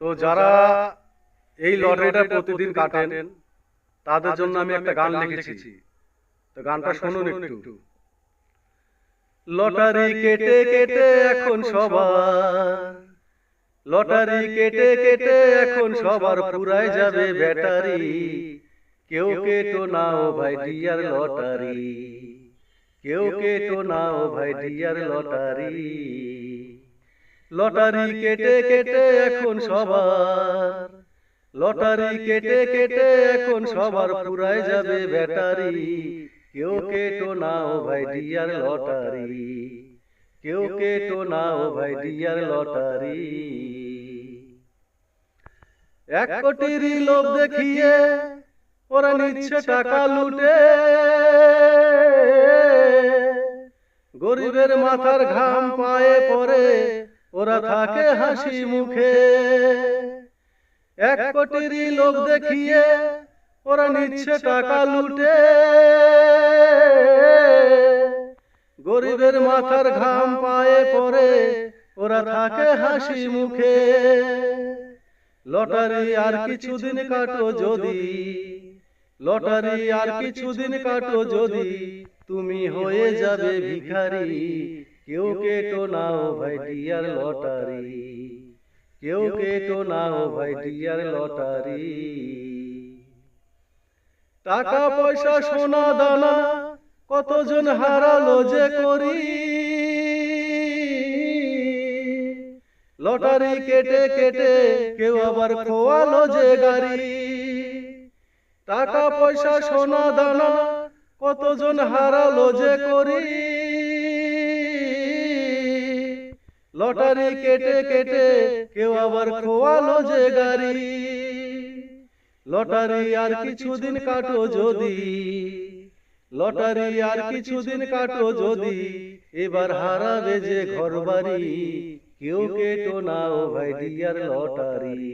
তো যারা এই লটারিটা প্রতিদিন কাটেন তাদের জন্য আমি একটা গান লিখেছি। তো গানটা শুনুন একটু। লটারি কেটে কেটে এখন সবার, লটারি কেটে কেটে এখন সবার পুরাই যাবে ব্যাটারি। কেউ কেটো নাও ভাই ডিয়ার লটারি, কেউ কেটো নাও ভাই ডিয়ার লটারি। লটারি কেটে কেটে এখন সবার, লটারি কেটে কেটে এখন সবার পুরাই যাবে ব্যাটারি। কেউ কেটো নাও ভাই ডিয়ার লটারি, কেউ কেটো নাও ভাই ডিয়ার লটারি। 1 কোটির লোভ দেখিয়ে ওরা নিচ্ছে টাকা লুটে, গরিবের মাথার ঘাম পায়ে পড়ে ওরা থাকে হাসি মুখে। 1 কোটির লোভ দেখিয়ে ওরা নিচ্ছে টাকা লুটে, গরিবের মাথার ঘাম পায়ে পড়ে ওরা থাকে হাসি মুখে। লটারি আর কিছুদিন কাটো যদি, লটারি আর কিছুদিন কাটো যদি, তুমি হয়ে যাবে ভিখারি। কেউ কেটো নাও ভাই ডিয়ার লটারি, কেউ কেটো নাও ভাই ডিয়ার লটারি। টাকা পয়সা সোনা দানা কতজন হারালো যে করি, লটারি কেটে কেটে কেউ আবার খোয়ালো যে গাড়ি। টাকা পয়সা সোনা দানা কতজন হারালো যে করি, লটারি কেটে কেটে কেউ আবার খোয়ালো যে গাড়ি। লটারি আর কিছুদিন কাটো যদি, লটারি আর কিছুদিন কাটো যদি, এবার হারাবে যে ঘরবাড়ি। কেউ কেটো নাও ভাই ডিয়ার লটারি,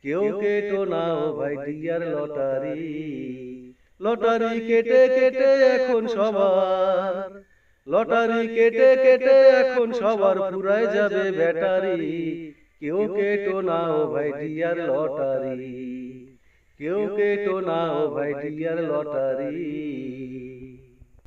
কেউ কেটো নাও ভাই ডিয়ার লটারি। লটারি কেটে কেটে এখন সবার, লটারি কেটে কেটে এখন সবার পুরাই যাবে ব্যাটারি। কেউ কেটো নাও ভাই ডিয়ার লটারি, কেউ কেটো নাও ভাই ডিয়ার লটারি।